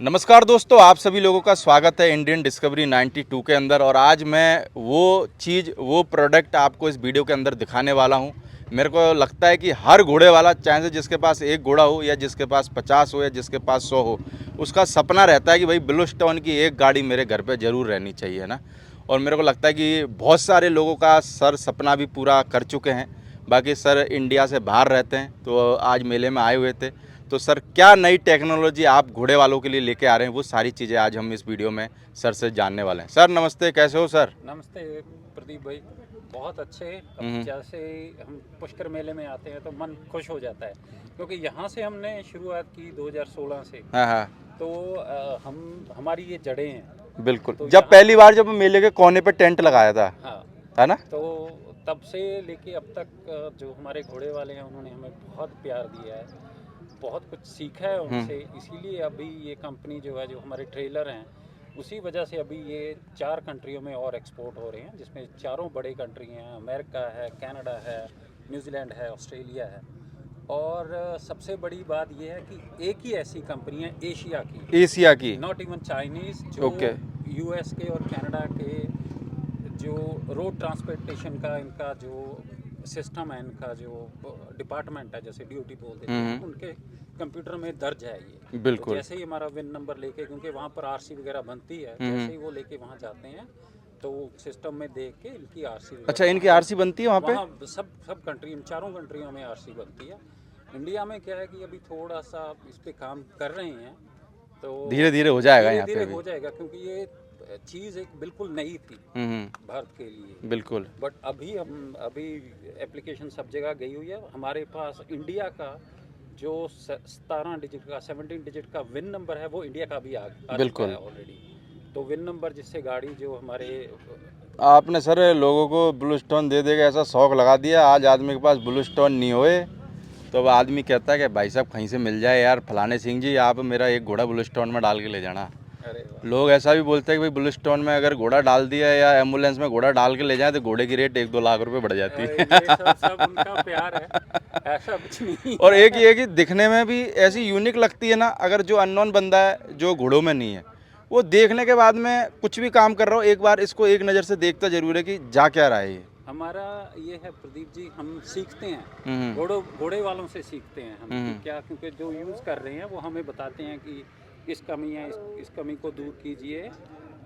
नमस्कार दोस्तों, आप सभी लोगों का स्वागत है इंडियन डिस्कवरी 92 के अंदर। और आज मैं वो प्रोडक्ट आपको इस वीडियो के अंदर दिखाने वाला हूं। मेरे को लगता है कि हर घोड़े वाला, चाहे से जिसके पास एक घोड़ा हो या जिसके पास 50 हो या जिसके पास 100 हो, उसका सपना रहता है कि भाई ब्लूस्टोन की एक गाड़ी मेरे घर पे ज़रूर रहनी चाहिए ना। और मेरे को लगता है कि बहुत सारे लोगों का सर सपना भी पूरा कर चुके हैं। बाकी सर इंडिया से बाहर रहते हैं, तो आज मेले में आए हुए थे। तो सर, क्या नई टेक्नोलॉजी आप घोड़े वालों के लिए लेके आ रहे हैं, वो सारी चीज़ें आज हम इस वीडियो में सर से जानने वाले हैं। सर नमस्ते, कैसे हो सर? नमस्ते प्रदीप भाई, बहुत अच्छे। अब जैसे हम पुष्कर मेले में आते हैं तो मन खुश हो जाता है, क्योंकि यहाँ से हमने शुरुआत की 2016 से। हाँ हाँ, तो हमारी ये जड़ें हैं। बिल्कुल। तो जब पहली बार जब मेले के कोने पे टेंट लगाया था, हाँ, है ना? तो तब से लेके अब तक जो हमारे घोड़े वाले हैं उन्होंने हमें बहुत प्यार दिया है, बहुत कुछ सीखा है उनसे। इसीलिए अभी ये कंपनी जो है, जो हमारे ट्रेलर हैं, उसी वजह से अभी ये 4 कंट्रियों में और एक्सपोर्ट हो रहे हैं, जिसमें चारों बड़े कंट्री हैं। अमेरिका है, कनाडा है, न्यूजीलैंड है, ऑस्ट्रेलिया है। और सबसे बड़ी बात ये है कि एक ही ऐसी कंपनी है एशिया की। नॉट इवन चाइनीज़, जो ओके। यूएस के और कनाडा के जो रोड ट्रांसपोर्टेशन का इनका जो सिस्टम है, इनका जो डिपार्टमेंट है, जैसे ड्यूटी बोल देते हैं, उनके कंप्यूटर में दर्ज है ये। बिल्कुल। तो जैसे ही हमारा विन नंबर लेके, क्योंकि वहाँ पर आरसी वगैरह बनती है, जैसे ही वो लेके वहाँ जाते हैं तो सिस्टम में देख के इनकी आरसी। अच्छा, इनकी आरसी बनती है वहाँ पे? वहाँ सब कंट्री, इन चारों कंट्रियों में आरसी बनती है। इंडिया में क्या है कि अभी थोड़ा सा इस पे काम कर रहे हैं, तो धीरे धीरे हो जाएगा यहाँ पे धीरे भी। हो जाएगा, क्योंकि ये चीज़ एक बिल्कुल नई थी भारत के लिए। बिल्कुल। बट अभी एप्लीकेशन सब जगह गई हुई है। हमारे पास इंडिया का जो 17 डिजिट का, 17 डिजिट का विन नंबर है, वो इंडिया का भी आ चुका बिल्कुल। है ऑलरेडी। तो विन नंबर जिससे गाड़ी जो हमारे आपने सर लोगों को ब्लूस्टोन दे देगा ऐसा शौक लगा दिया। आज आदमी के पास ब्लूस्टोन नहीं होए तो अब आदमी कहता है कि भाई साहब कहीं से मिल जाए यार, फलाने सिंह जी आप मेरा एक घोड़ा ब्लूस्टोन में डाल के ले जाना। अरे वाह, लोग ऐसा भी बोलते हैं कि भाई ब्लूस्टोन में अगर घोड़ा डाल दिया या एम्बुलेंस में घोड़ा डाल के ले जाए तो घोड़े की रेट 1-2 लाख रुपए बढ़ जाती अरे है। ये सब उनका प्यार है, ऐसा कुछ नहीं। और एक ये कि दिखने में भी ऐसी यूनिक लगती है ना। अगर जो अननोन बंदा है, जो घोड़ों में नहीं है, वो देखने के बाद में कुछ भी काम कर रहा हो, एक बार इसको एक नज़र से देखता जरूर है कि जा क्या रहा है ये। हमारा ये है प्रदीप जी, हम सीखते हैं, हम्म। घोड़े वालों से सीखते हैं हम कि क्या, क्योंकि जो यूज़ कर रहे हैं वो हमें बताते हैं कि इस कमी है, इस कमी को दूर कीजिए।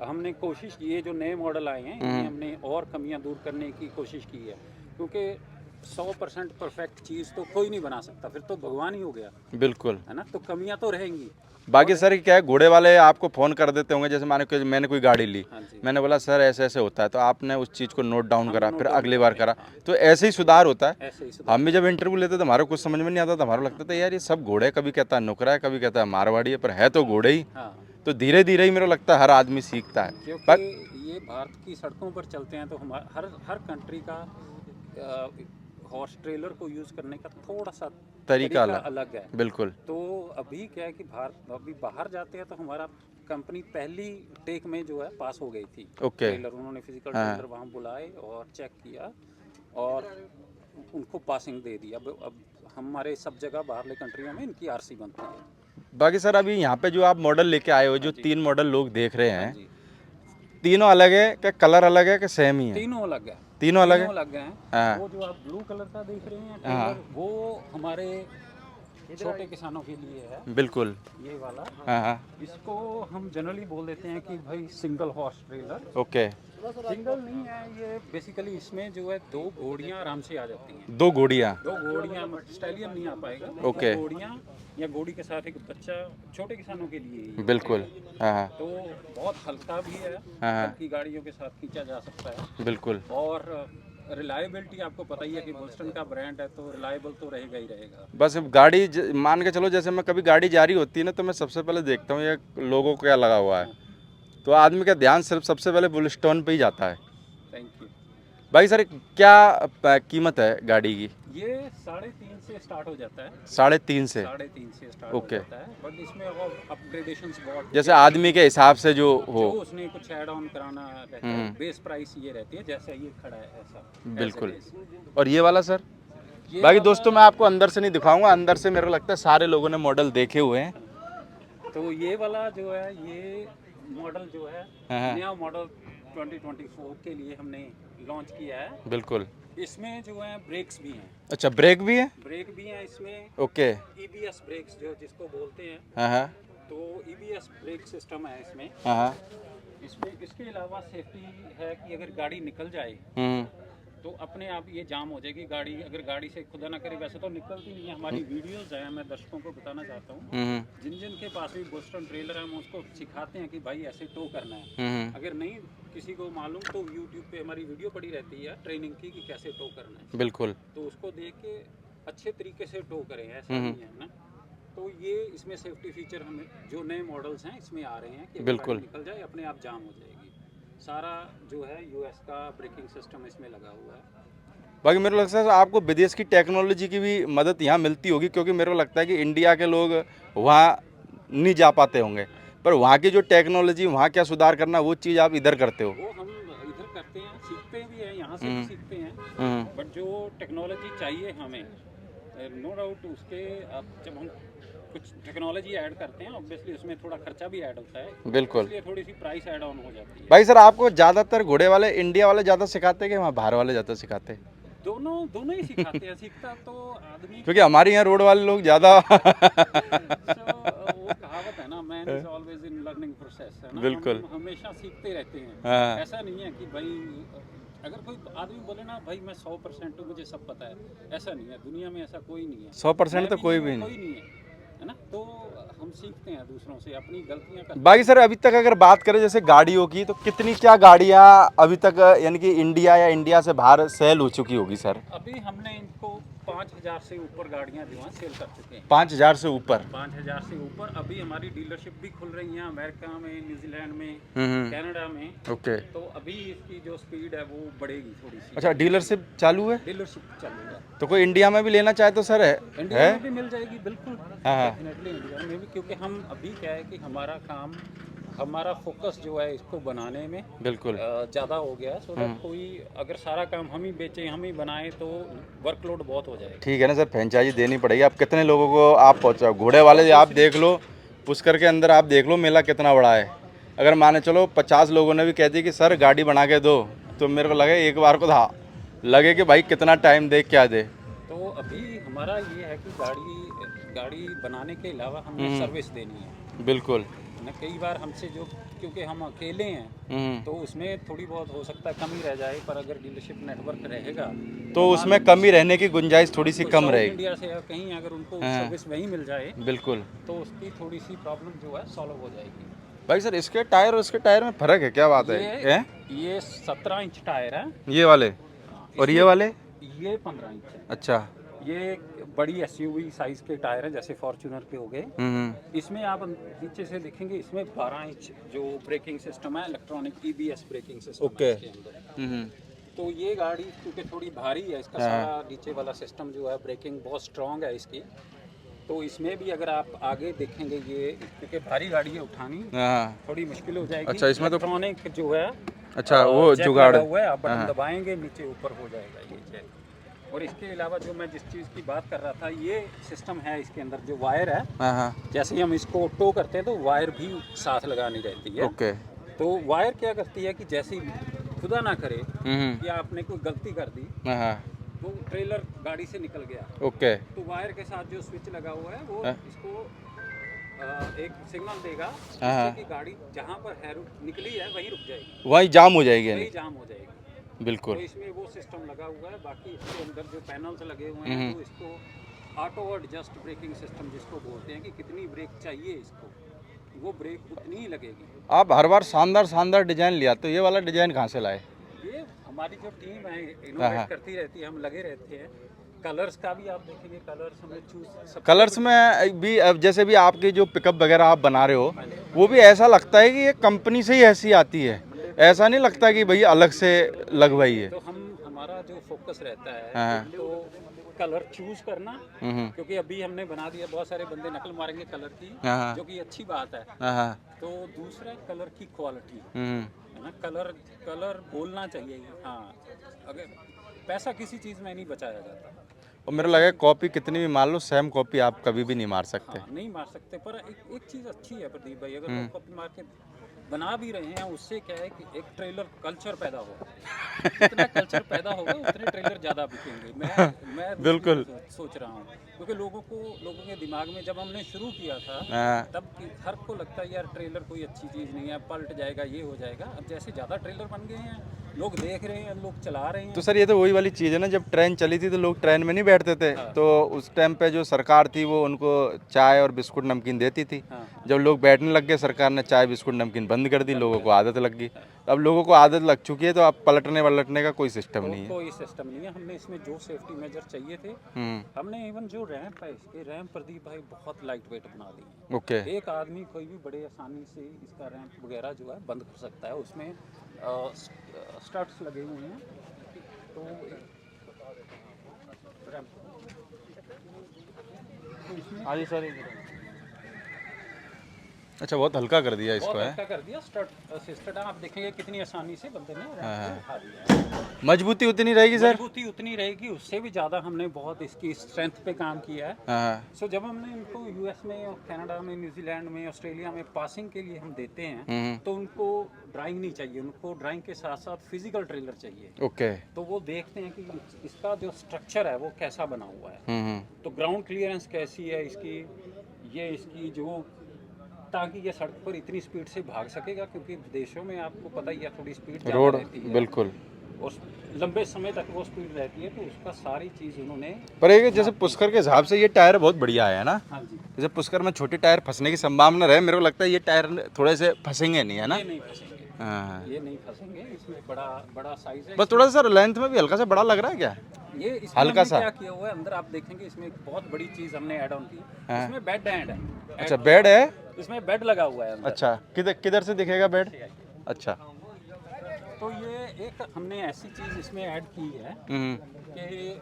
हमने कोशिश की है, जो नए मॉडल आए हैं इनमें हमने और कमियां दूर करने की कोशिश की है, क्योंकि 100% परफेक्ट चीज़ तो कोई नहीं बना सकता, फिर तो भगवान ही हो गया, बिल्कुल। है ना। तो कमियां तो रहेंगी। बाकी सर क्या है, घोड़े वाले आपको फ़ोन कर देते होंगे, जैसे मैंने कोई गाड़ी ली, हाँ जी, मैंने बोला सर ऐसे ऐसे होता है, तो आपने उस चीज़ को नोट डाउन हम करा, नोट फिर डाउन अगली बार करते करा, हैं। तो ऐसे ही सुधार होता है। ऐसे ही सुधार। हम भी जब इंटरव्यू लेते तो हमारा कुछ समझ में नहीं आता था। हमारा लगता था यार ये सब घोड़े, कभी कहता है नुकरा है, कभी कहता है मारवाड़ी है, पर है तो घोड़े ही। हाँ, तो धीरे धीरे ही मेरे को लगता है हर आदमी सीखता है। क्योंकि ये भारत की सड़कों पर चलते हैं, तो हमारा हर कंट्री का हॉर्स ट्रेलर को यूज़ करने का थोड़ा सा तरीका अलग है। बिल्कुल। तो अभी क्या है कि अभी बाहर जाते हैं तो हमारा कंपनी पहली टेक में जो है पास हो गई थी। ओके। ट्रेलर उन्होंने फिजिकल ट्रेलर वहाँ बुलाए और चेक किया और उनको पासिंग दे दी। अब हमारे सब जगह बाहरले कंट्रियों में इनकी आरसी बनती है। बाकी सर अभी यहाँ पे जो आप मॉडल लेके आए हो, जो 3 मॉडल लोग देख रहे हाँ हैं, जी, तीनों अलग है क्या? कलर अलग है कि सेम ही है? तीनों अलग है। तीनों अलग है। अलग हैं। हाँ वो जो आप ब्लू कलर का देख रहे हैं हाँ, ट्रेलर, वो हमारे छोटे किसानों के लिए है। बिल्कुल। ये वाला, हाँ हाँ, इसको हम जनरली बोल देते हैं कि भाई single horse trailer. Okay. Single नहीं है ये, बेसिकली इसमें जो है 2 घोड़ियां आराम से आ जाती हैं। 2 घोड़ियाँ। 2 घोड़ियां, स्टैलियन नहीं आ पाएगा। ओके। 2 घोड़ियां या घोड़ी के साथ एक बच्चा, छोटे किसानों के लिए ही। बिल्कुल। हाँ हाँ, तो बहुत हल्का भी है, हाँ। हल्की गाड़ियों के साथ खींचा जा सकता है। बिल्कुल। और रिलायबिलिटी आपको पता ही है कि बोल्स्टन का ब्रांड है, तो रिलायबल तो रहेगा ही रहेगा। बस अब गाड़ी मान के चलो, जैसे मैं कभी गाड़ी जारी होती है ना, तो मैं सबसे पहले देखता हूँ ये लोगों को क्या लगा हुआ है, तो आदमी का ध्यान सिर्फ सबसे पहले बुलस्टोन पे ही जाता है। Thank you. भाई सर क्या कीमत है गाड़ी की? ये 3.5 से स्टार्ट हो जाता है। 3.5 से? 3.5 से स्टार्ट ओके। हो जाता है, बट इसमें और अपग्रेडेशंस बहुत, जैसे आदमी के हिसाब से जो हो। जो उसने कुछ ऐड ऑन कराना रहता है। बेस प्राइस ये रहती है, जैसे ये खड़ा है ऐसा। बिल्कुल। as it is। और ये वाला सर? ये बाकी वाला- दोस्तों मैं आपको अंदर से नहीं दिखाऊंगा, अंदर से मेरे को लगता है सारे लोगों ने मॉडल देखे हुए हैं। तो ये वाला जो है, ये मॉडल जो है हाँ। नया मॉडल 2024 के लिए हमने लॉन्च किया है। बिल्कुल। इसमें जो है ब्रेक्स भी हैं, अच्छा, ब्रेक भी है? ब्रेक भी हैं इसमें, ओके। ईबीएस ब्रेक्स जो जिसको बोलते हैं, हाँ हाँ तो ईबीएस ब्रेक सिस्टम है इसमें। हाँ। इसमें इसके अलावा सेफ्टी है कि अगर गाड़ी निकल जाए हम्म। तो अपने आप ये जाम हो जाएगी गाड़ी। अगर गाड़ी से खुदा ना करे, वैसे तो निकलती नहीं है, हमारी वीडियोस हैं, मैं दर्शकों को बताना चाहता हूँ, जिन जिन के पास भी बोस्टन ट्रेलर है हम उसको सिखाते हैं कि भाई ऐसे टो करना है। अगर नहीं किसी को मालूम तो यूट्यूब पे हमारी वीडियो पड़ी रहती है ट्रेनिंग की कि कैसे टो करना है, बिल्कुल। तो उसको देख के अच्छे तरीके से टो करें, ऐसा नहीं है ना। तो ये इसमें सेफ्टी फीचर हमें जो नए मॉडल्स हैं इसमें आ रहे हैं कि बिल्कुल। गाड़ी निकल जाए अपने आप जाम हो जाएगी। सारा जो है यूएस का ब्रेकिंग सिस्टम इसमें लगा हुआ है। बाकी मेरे को लगता है आपको विदेश की टेक्नोलॉजी की भी मदद यहाँ मिलती होगी, क्योंकि मेरे को लगता है कि इंडिया के लोग वहाँ नहीं जा पाते होंगे, पर वहाँ की जो टेक्नोलॉजी, वहाँ क्या सुधार करना, वो चीज़ आप इधर करते हो। वो हम इधर करते हैं, सीखते भी हैं, यहाँ से भी सीखते हैं, बट जो टेक्नोलॉजी चाहिए हमें, नो डाउट उसके अब जब हम कुछ टेक्नोलॉजी ऐड करते हैं ऑब्वियसली उसमें थोड़ा खर्चा भी ऐड होता है, बिल्कुल। इसलिए थोड़ी सी प्राइस ऐड ऑन हो जाती है। भाई सर, आपको ज़्यादातर घोड़े वाले इंडिया वाले ज़्यादा सिखाते हैं कि वहाँ बाहर वाले ज़्यादा सिखाते हैं? दोनों ही सिखाते हैं, सीखता तो आदमी क्योंकि हमारे यहाँ रोड वाले लोग ज़्यादा वो कहावत है ना, man is always in learning process, है ना। बिल्कुल। हम हमेशा सीखते रहते हैं। हाँ। ऐसा नहीं है कि भाई अगर कोई आदमी बोले ना भाई मैं 100% हूँ, मुझे सब पता है, ऐसा नहीं है, दुनिया में ऐसा कोई नहीं है। 100% तो कोई भी कोई नहीं। नहीं है ना। तो हम सीखते हैं दूसरों से, अपनी गलतियाँ करते बाकी सर, अभी तक अगर बात करें जैसे गाड़ियों की, तो कितनी क्या गाड़ियाँ अभी तक यानी कि इंडिया या इंडिया से बाहर सेल हो चुकी होगी सर? अभी हमने इनको 5000 से ऊपर गाड़ियाँ जो हैं सेल कर चुके हैं। 5000 से ऊपर? 5000 से ऊपर। अभी हमारी डीलरशिप भी खुल रही है अमेरिका में, न्यूजीलैंड में, कनाडा में। ओके। तो अभी इसकी जो स्पीड है वो बढ़ेगी थोड़ी सी। अच्छा, डीलरशिप चालू है? डीलरशिप चालू है। तो कोई इंडिया में भी लेना चाहे तो सर है? इंडिया में भी मिल जाएगी, बिल्कुल हाँ। डेफिनेटली इंडिया में भी, क्योंकि हम अभी क्या है कि हमारा काम, हमारा फोकस जो है इसको बनाने में बिल्कुल ज़्यादा हो गया है। सो दैट कोई अगर सारा काम हम ही बेचें, हम ही बनाएं तो वर्कलोड बहुत हो जाएगा। ठीक है ना सर, फ्रेंचाइजी देनी पड़ेगी। आप कितने लोगों को आप पहुँचाओ? घोड़े वाले आप देख लो, पुष्कर के अंदर आप देख लो मेला कितना बड़ा है। अगर माने चलो 50 लोगों ने भी कह दी कि सर गाड़ी बना के दो, तो मेरे को लगे एक बार को था लगे कि भाई कितना टाइम दे क्या दे। तो अभी हमारा ये है कि गाड़ी बनाने के अलावा हमें सर्विस देनी है। बिल्कुल ना, कई बार हमसे जो, क्योंकि हम अकेले हैं तो उसमें थोड़ी बहुत हो सकता है कमी रह जाए, पर अगर डीलरशिप नेटवर्क रहेगा तो उसमें कमी रहने की गुंजाइश थोड़ी सी कम रहेगी। इंडिया से कहीं अगर उनको सर्विस वहीं मिल जाए बिल्कुल, तो उसकी थोड़ी सी प्रॉब्लम जो है सॉल्व हो जाएगी। भाई सर, इसके टायर और उसके टायर में फ़र्क है, क्या बात है? ये 17 इंच टायर है ये वाले, और ये वाले ये 15 इंच है। अच्छा। ये बड़ी एसयूवी साइज के टायर हैं, जैसे फॉर्च्यूनर के हो गए। इसमें आप नीचे से देखेंगे, इसमें 12 इंच जो ब्रेकिंग सिस्टम है, electronic EBS braking system okay. है इसके अंदर। तो ये गाड़ी क्योंकि थोड़ी भारी है, इसका सारा नीचे वाला सिस्टम जो है ब्रेकिंग बहुत स्ट्रॉन्ग है इसकी। तो इसमें भी अगर आप आगे देखेंगे, ये क्योंकि भारी गाड़ी है, उठानी थोड़ी मुश्किल हो जाएगी। अच्छा, इसमें तो इलेक्ट्रॉनिक जो है, अच्छा वो जुगाड़ हुआ है, आप बटन दबाएंगे नीचे ऊपर हो जाएगा ये जैक। और इसके अलावा जो मैं जिस चीज़ की बात कर रहा था, ये सिस्टम है इसके अंदर जो वायर है, जैसे ही हम इसको टो करते हैं तो वायर भी साथ लगानी रहती है। ओके। तो वायर क्या करती है कि जैसे खुदा ना करे कि आपने कोई गलती कर दी, वो ट्रेलर गाड़ी से निकल गया, ओके, तो वायर के साथ जो स्विच लगा हुआ है वो इसको एक सिग्नल देगा जिससे कि गाड़ी जहाँ पर है निकली है वहीं रुक जाएगी, वहीं जाम हो जाएगी, वहीं जाम हो जाएगी। बिल्कुल। तो इसमें वो सिस्टम लगा हुआ है। बाकी इसके अंदर जो पैनल्स लगे हुए हैं, तो इसको ऑटो एडजस्ट ब्रेकिंग सिस्टम जिसको बोलते हैं कि कितनी ब्रेक चाहिए इसको, वो ब्रेक उतनी ही लगेगी। आप हर बार शानदार डिजाइन लिया, तो ये वाला डिजाइन कहाँ से लाए? ये हमारी जो टीम है इनोवेट करती रहती है, हम लगे रहते हैं। कलर्स का भी आप देखेंगे, कलर्स हमें चूज, कलर्स में भी अब जैसे भी आपके जो पिकअप वगैरह आप बना रहे हो, वो भी ऐसा लगता है कि ये कंपनी से ही ऐसी आती है, ऐसा नहीं लगता कि भैया अलग से लगवाई है। तो हमारा जो फोकस रहता है तो कलर चूज करना, क्योंकि अभी हमने बना दिया, बहुत सारे बंदे नकल मारेंगे कलर की, जो कि अच्छी बात है। तो दूसरा कलर की क्वालिटी है ना, कलर बोलना चाहिए। हाँ, अगर पैसा किसी चीज़ में नहीं बचाया जाता। और मेरे लगा कॉपी कितनी भी मार लो, सेम कॉपी आप कभी भी नहीं मार सकते। हाँ, नहीं मार सकते, पर एक चीज़ अच्छी है प्रदीप भाई, अगर वो कॉपी मार के बना भी रहे हैं, उससे क्या है कि एक ट्रेलर कल्चर पैदा होगा। जितना कल्चर पैदा होगा उतने ट्रेलर ज़्यादा बिकेंगे। मैं बिल्कुल। सोच रहा हूँ, क्योंकि लोगों के दिमाग में जब हमने शुरू किया था हाँ। तब हर को लगता है यार ट्रेलर कोई अच्छी चीज़ नहीं है, पलट जाएगा, ये हो जाएगा। अब जैसे ज़्यादा ट्रेलर बन गए हैं, लोग देख रहे हैं, लोग चला रहे हैं। तो सर ये तो वही वाली चीज़ है ना, जब ट्रेन चली थी तो लोग ट्रेन में नहीं बैठते थे, तो उस टाइम पे जो सरकार थी वो उनको चाय और बिस्कुट नमकीन देती थी। हाँ। जब लोग बैठने लग गए, सरकार ने चाय बिस्कुट नमकीन बंद कर दी, लोगों को आदत लग गई। अब लोगों को आदत लग चुकी है, तो अब पलटने वलटने का कोई सिस्टम नहीं है। कोई सिस्टम नहीं है। हमने इसमें जो सेफ्टी मेजर चाहिए थे, हमने इवन जो रैंप है, इसके रैंप प्रदीप भाई बहुत लाइट वेट बना दिए। ओके। एक आदमी कोई भी बड़े आसानी से इसका रैंप वगैरह जो है बंद कर सकता है। उसमें स्टड्स लगे हुए हैं, तो रैंप तो इसमें हाँ जी सर। अच्छा, बहुत हल्का कर दिया इसको, बहुत है। अच्छा कर दिया। स्टड आप देखेंगे कितनी आसानी से बंदे ने रैंप को उठा दिया। मजबूती उतनी रहेगी सर। मजबूती उतनी रहेगी, उससे भी ज़्यादा हमने बहुत इसकी स्ट्रेंथ पे काम किया है। हाँ। सो जब हमने इनको यूएस में और कनाडा में, न्यूजीलैंड में, ऑस्ट्रेलिया में पासिंग के लिए हम देते हैं, तो उनको ड्राइंग नहीं चाहिए, उनको ड्राइंग के साथ साथ फिजिकल ट्रेलर चाहिए। ओके। तो वो देखते हैं कि इसका जो स्ट्रक्चर है वो कैसा बना हुआ है, तो ग्राउंड क्लियरेंस कैसी है इसकी, ये इसकी जो, ताकि ये सड़क पर इतनी स्पीड से भाग सकेगा, क्योंकि विदेशों में आपको पता ही है थोड़ी स्पीड ज़्यादा रोड रहती है, बिल्कुल, और लंबे समय तक वो स्पीड रहती है, तो उसका सारी चीज़ उन्होंने। पर ये जैसे पुष्कर के हिसाब से ये टायर बहुत बढ़िया है ना। हाँ जी। जैसे पुष्कर में छोटे टायर फंसने की संभावना रहे, मेरे को लगता है ये टायर थोड़े से फंसेंगे नहीं, है ना। ये नहीं फंसेंगे, हाँ। ये नहीं फंसेंगे, इसमें बड़ा बड़ा साइज है। बस थोड़ा सा लेंथ में भी हल्का सा बड़ा लग रहा है क्या। ये इसमें हल्का हमने सा। क्या किया हुआ है, अंदर आप देखेंगे इसमें एक बहुत बड़ी चीज़ हमने ऐड ऑन की, इसमें बेड एंड है। अच्छा, बेड है। इसमें बेड लगा हुआ है अंदर। अच्छा, किधर किधर से दिखेगा बेड। अच्छा। तो ये एक हमने ऐसी चीज़ इसमें ऐड की है कि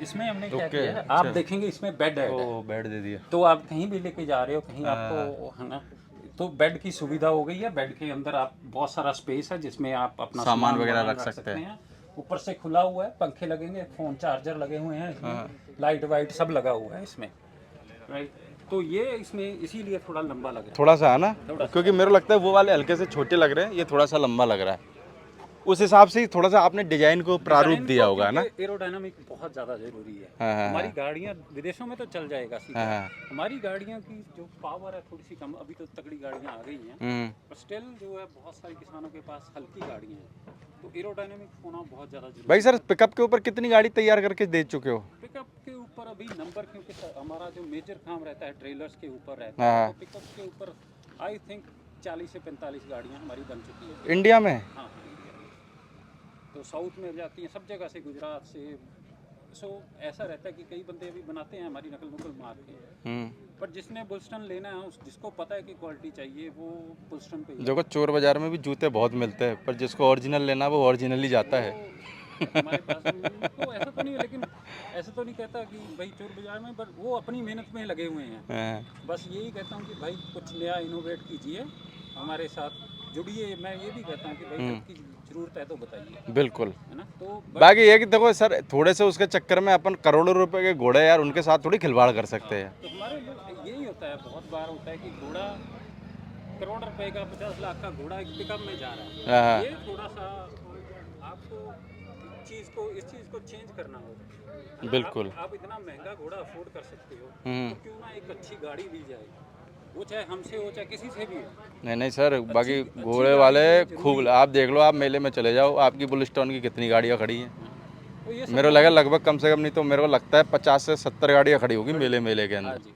इसमें हमने क्या किया है, आप देखेंगे इसमें बेड है। ओ, बेड दे दिया। तो आप कहीं भी लेके जा रहे हो, कहीं आपको, है ना, तो बेड की सुविधा हो गई है। बेड के अंदर आप बहुत सारा स्पेस है जिसमें आप अपना सामान वगैरह वामान रख सकते हैं। ऊपर से खुला हुआ है, पंखे लगेंगे, फोन चार्जर लगे हुए हैं इसमें, लाइट वाइट सब लगा हुआ है इसमें, राइट। तो ये इसमें इसीलिए थोड़ा लंबा लग रहा है। थोड़ा सा है ना, क्योंकि मेरे को लगता है वो वाले हल्के से छोटे लग रहे हैं, ये थोड़ा सा लंबा लग रहा है। उस हिसाब से ही थोड़ा सा आपने डिजाइन को प्रारूप दिया होगा ना। एरोडायनामिक बहुत ज़्यादा जरूरी है। हाँ। हमारी गाड़ियाँ विदेशों में तो चल जाएगा सीधा, हाँ। हमारी गाड़ियाँ की जो पावर है थोड़ी सी कम, अभी तो तगड़ी गाड़ियाँ आ गई हैं, पर स्टिल जो है बहुत सारे किसानों के पास हल्की गाड़ियाँ हैं, तो एरोडायनामिक होना बहुत ज़्यादा जरूरी भाई सर, पिकअप के ऊपर कितनी गाड़ी तैयार करके दे चुके हो। पिकअप के ऊपर अभी नंबर, क्योंकि हमारा जो मेजर काम रहता है ट्रेलर्स के ऊपर रहता हाँ। है, तो पिकअप के ऊपर आई थिंक 40 से 45 गाड़ियाँ हमारी बन चुकी हैं इंडिया में। हाँ। तो साउथ में जाती हैं, सब जगह से, गुजरात से। सो ऐसा रहता है कि कई बंदे अभी बनाते हैं हमारी नकल नुकल मार के, पर जिसने बुलस्टन लेना है, जिसको पता है कि क्वालिटी चाहिए, वो बुलस्टन पे ही देखो, चोर बाजार में भी जूते बहुत मिलते हैं, पर जिसको ओरिजिनल लेना वो ओरिजिनल ही जाता है। हमारे पास तो ऐसा तो नहीं है, लेकिन ऐसा तो नहीं कहता कि भाई चोर बाजार में, पर वो अपनी मेहनत में लगे हुए हैं। बस यही कहता हूँ कि भाई कुछ नया इनोवेट कीजिए, हमारे साथ जुड़िए। मैं ये भी कहता हूँ कि भाई आपकी जरूरत है तो बताइए। बिल्कुल, है ना। तो बाकी ये कि देखो सर, थोड़े से उसके चक्कर में अपन करोड़ों रुपए के घोड़े यार उनके साथ थोड़ी खिलवाड़ कर सकते हैं। तो हमारे लोग यही होता है, बहुत बार होता है कि घोड़ा करोड़ रुपए का, 50 लाख का घोड़ा एक पिकअप में जा रहा है। ये थोड़ा सा आपको इस चीज़ को चेंज करना होगा। बिल्कुल। आप इतना महंगा घोड़ा अफोर्ड कर सकते हो, तो क्यों ना एक अच्छी गाड़ी ली जाए, वो चाहे हमसे हो चाहे किसी से भी हो। नहीं सर, बाकी घोड़े वाले खूब, आप देख लो, आप मेले में चले जाओ, आपकी बुलस्टोन की कितनी गाड़ियाँ खड़ी हैं। तो ये मेरे को लगा लगभग कम से कम नहीं तो मेरे को लगता है 50 से 70 गाड़ियाँ खड़ी होगी मेले के अंदर। जी।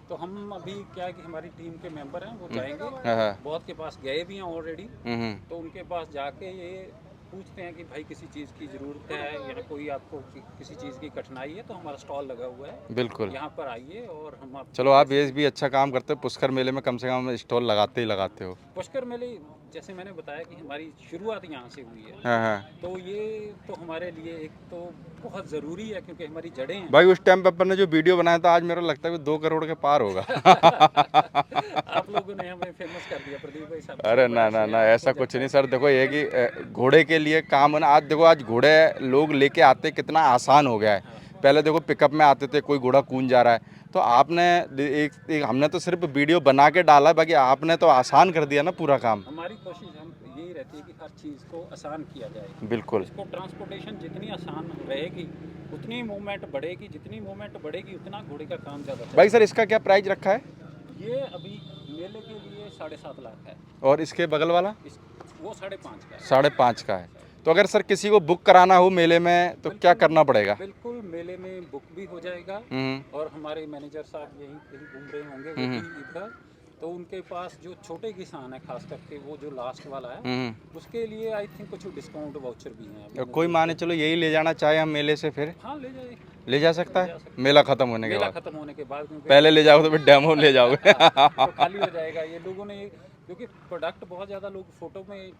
तो हम अभी क्या है कि हमारी टीम के मेंबर हैं, वो जाएंगे, हाँ। बहुत के पास गए भी हैं ऑलरेडी, तो उनके पास जाके ये पूछते हैं कि भाई किसी चीज़ की ज़रूरत है या कोई आपको किसी चीज़ की कठिनाई है, तो हमारा स्टॉल लगा हुआ है, बिल्कुल, यहाँ पर आइए और हम आप। चलो, आप ये भी अच्छा काम करते हो, पुष्कर मेले में कम से कम स्टॉल लगाते ही लगाते हो। पुष्कर मेले, जैसे मैंने बताया कि हमारी शुरुआत यहाँ से हुई है, हाँ। तो ये तो हमारे लिए एक तो बहुत ज़रूरी है, क्योंकि हमारी जड़ें हैं। भाई उस टाइम पे अपन ने जो वीडियो बनाया था, आज मेरे को लगता है कि 2 करोड़ के पार होगा। आप लोगों ने हमें फेमस कर दिया प्रदीप भाई साहब। अरे ना, ऐसा कुछ नहीं सर। देखो ये कि घोड़े के लिए काम होना। आज देखो, आज घोड़े लोग लेके आते कितना आसान हो गया है। पहले देखो पिकअप में आते थे, कोई घोड़ा कूद जा रहा है, तो आपने एक हमने तो सिर्फ वीडियो बना के डाला, बाकी आपने तो आसान कर दिया ना पूरा काम। हमारी कोशिश हम यही रहती है कि हर चीज़ को आसान किया जाए। बिल्कुल इसको ट्रांसपोर्टेशन जितनी आसान रहेगी उतनी मूवमेंट बढ़ेगी, जितनी मूवमेंट बढ़ेगी उतना घोड़े का काम ज़्यादा भाई सर, इसका क्या प्राइस रखा है? ये अभी मेले के लिए 7.5 लाख है। और इसके बगल वाला वो 5.5 का है। 5.5 का है। तो अगर सर किसी को बुक कराना हो मेले में तो क्या करना पड़ेगा? बिल्कुल, मेले में बुक भी हो जाएगा। और हमारे मैनेजर साहब यहीं कहीं घूम रहे होंगे, वो भी इधर, तो उनके पास जो छोटे किसान है, खास करके वो जो लास्ट वाला है, उसके लिए आई थिंक कुछ डिस्काउंट वाउचर भी हैं। कोई माने चलो यही ले जाना चाहे हम मेले से, फिर हाँ ले जा सकता है मेला खत्म होने के बाद। खत्म होने के बाद, क्योंकि पहले ले जाओगे तो फिर डेमो ले जाओगे। तो खाली हो जाएगा। ये लोगों ने, क्योंकि प्रोडक्ट बहुत ज़्यादा लोग फोटो में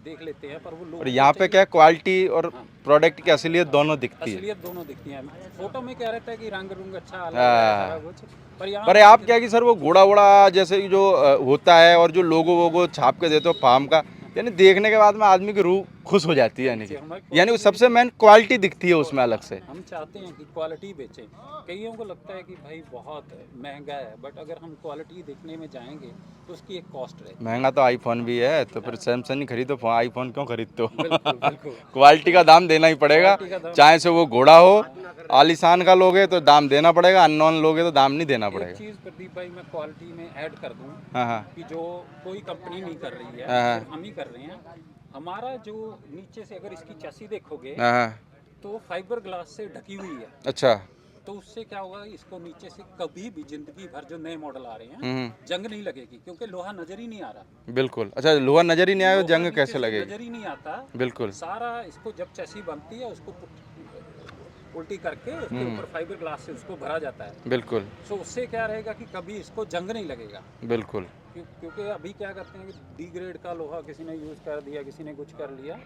देख लेते हैं, पर वो लोग और यहाँ पे क्या क्वालिटी और प्रोडक्ट की असलियत दोनों दिखती है। असलियत दोनों दिखती है। फोटो में क्या रहता है कि रंग रुंग अच्छा आ हाँ। कुछ, पर यहाँ पर आप क्या कि सर वो घोड़ा वोड़ा जैसे कि जो होता है और जो लोगो वोगो छाप के देते हो फार्म का, यानी देखने के बाद में आदमी की रूह खुश हो जाती है। यानी वो सबसे मेन क्वालिटी दिखती है उसमें अलग से। हम चाहते हैं कि क्वालिटी बेचें। कईयों को लगता है कि भाई बहुत महंगा है, बट अगर हम क्वालिटी देखने में जाएंगे तो उसकी एक कॉस्ट रहेगी। महंगा तो आईफोन भी है, तो फिर सैमसंग ही खरीदो, आईफोन क्यों खरीदते हो? बिल्कुल। क्वालिटी का दाम देना ही पड़ेगा, चाहे से वो घोड़ा हो आलीशान का लोगे तो दाम देना पड़ेगा, अननोन लोगे तो दाम नहीं देना पड़ेगा। एक चीज़ प्रदीप भाई मैं क्वालिटी में ऐड कर दूं, हाँ कि जो कोई कंपनी नहीं कर रही है, सिर्फ हम ही कर रहे हैं। हमारा जो नीचे से अगर इसकी चैसी देखोगे तो फाइबर ग्लास से ढकी हुई है। अच्छा। तो उससे क्या होगा, इसको नीचे से कभी भी जिंदगी भर जो नए मॉडल आ रहे हैं जंग नहीं लगेगी, क्योंकि लोहा नजर ही नहीं आ रहा। बिल्कुल। अच्छा, लोहा नजर ही नहीं आएगा, जंग कैसे लगेगी? नजर ही नहीं आता। बिल्कुल। सारा इसको जब चैसी बनती है उसको उल्टी करके उसके ऊपर फाइबर ग्लास से उसको भरा जाता है। बिल्कुल। सो उससे क्या रहेगा कि कभी इसको जंग नहीं लगेगा। बिल्कुल। क्योंकि अभी क्या करते हैं कि डी ग्रेड का लोहा किसी ने यूज़ कर दिया, किसी ने कुछ कर लिया।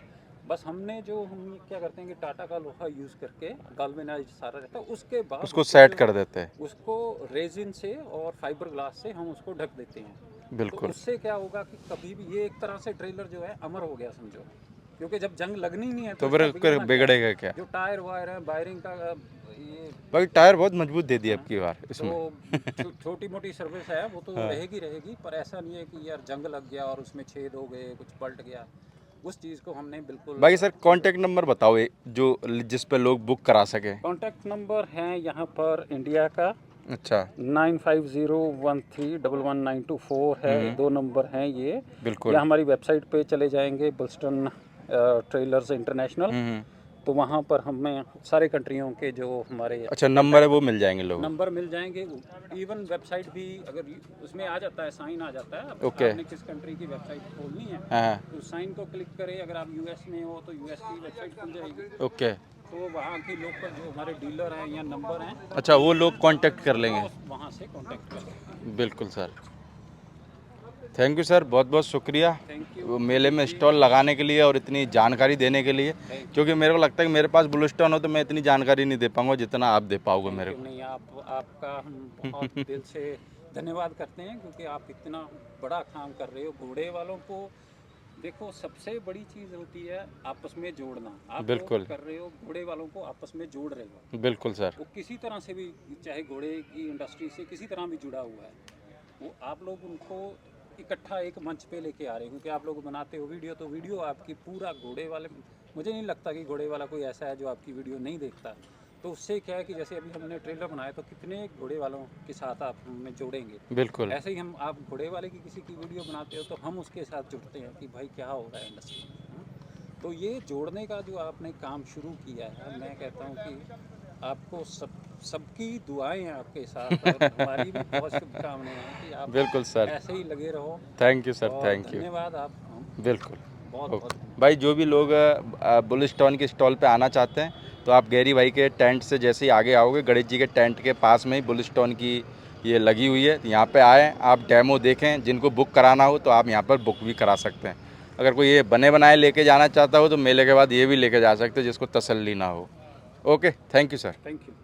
बस हम क्या करते हैं कि टाटा का लोहा यूज़ करके गाल्वेनाइज्ड सारा रहता है, उसके बाद उसको सेट कर देते हैं, उसको रेजिन से और फाइबर ग्लास से हम उसको ढक देते हैं। बिल्कुल। तो उससे क्या होगा कि कभी भी ये एक तरह से ट्रेलर जो है अमर हो गया समझो, क्योंकि जब जंग लगनी नहीं है तो फिर बिगड़ेगा क्या? जो टायर वायर है, वायरिंग का ये भाई टायर बहुत मजबूत दे दिया अब की बार इसमें। तो छोटी मोटी सर्विस है वो तो रहेगी, पर ऐसा नहीं है कि यार जंग लग गया और उसमें छेद हो गए, कुछ पलट गया, उस चीज़ को हमने बिल्कुल। भाई सर कांटेक्ट नंबर बताओ जो जिस पे लोग बुक करा सके। कांटेक्ट नंबर है यहाँ पर इंडिया का। अच्छा। 9501311924 है। 2 नंबर हैं ये। बिल्कुल। या हमारी वेबसाइट पे चले जाएंगे, बुलस्टन ट्रेलर्स इंटरनेशनल, तो वहाँ पर हमें सारे कंट्रियों के जो हमारे अच्छा नंबर है वो मिल जाएंगे, लोग नंबर मिल जाएंगे। इवन वेबसाइट भी अगर उसमें आ जाता है, साइन आ जाता है। ओके। आपने किस कंट्री की वेबसाइट खोलनी है तो साइन को क्लिक करें। अगर आप यूएस में हो तो यूएस की वेबसाइट खुल जाएगी। ओके। तो वहाँ के लोकल जो हमारे डीलर हैं या नंबर हैं, अच्छा वो लोग कांटेक्ट कर लेंगे, वहाँ से कांटेक्ट कर लेंगे। बिल्कुल सर। थैंक यू सर, बहुत बहुत शुक्रिया थैंक यू वो मेले में स्टॉल लगाने के लिए और इतनी जानकारी देने के लिए, क्योंकि मेरे को लगता है कि मेरे पास बुलस्टन हो तो मैं इतनी जानकारी नहीं दे पाऊंगा जितना आप दे पाओगे मेरे को। नहीं, आपका हम बहुत दिल से धन्यवाद करते हैं, क्योंकि आप इतना बड़ा काम कर रहे हो। घोड़े वालों को देखो, सबसे बड़ी चीज़ होती है आपस में जोड़ना। आप बिल्कुल कर रहे हो, घोड़े वालों को आपस में जोड़ रहे हो। बिल्कुल सर। वो किसी तरह से भी, चाहे घोड़े की इंडस्ट्री से किसी तरह भी जुड़ा हुआ है, वो आप लोग उनको इकट्ठा एक मंच पे लेके आ रहे हो। क्योंकि आप लोग बनाते हो वीडियो, तो वीडियो आपकी पूरा घोड़े वाले, मुझे नहीं लगता कि घोड़े वाला कोई ऐसा है जो आपकी वीडियो नहीं देखता। तो उससे क्या है कि जैसे अभी हमने ट्रेलर बनाया तो कितने घोड़े वालों के साथ आप हमें जोड़ेंगे। बिल्कुल। ऐसे ही आप घोड़े वाले की किसी की वीडियो बनाते हो तो हम उसके साथ जुड़ते हैं कि भाई क्या हो रहा है इंडस्ट्री में। तो ये जोड़ने का जो आपने काम शुरू किया है, मैं कहता हूँ कि आपको सबकी दुआएं हैं आपके साथ, और हमारी भी बहुत शुभकामनाएं हैं कि आप बिल्कुल सर, ऐसे ही लगे रहो। Thank you sir, thank you, धन्यवाद आप। बिल्कुल। बहुत भाई जो भी लोग बुलस्टन के स्टॉल पे आना चाहते हैं तो आप गैरी भाई के टेंट से जैसे ही आगे आओगे, गणेश जी के टेंट के पास में ही बुलस्टन की ये लगी हुई है, यहाँ पे आएँ, आप डेमो देखें। जिनको बुक कराना हो तो आप यहाँ पर बुक भी करा सकते हैं। अगर कोई ये बने बनाए लेके जाना चाहता हो तो मेले के बाद ये भी लेके जा सकते हैं, जिसको तसल्ली ना हो। Okay, thank you sir. Thank you.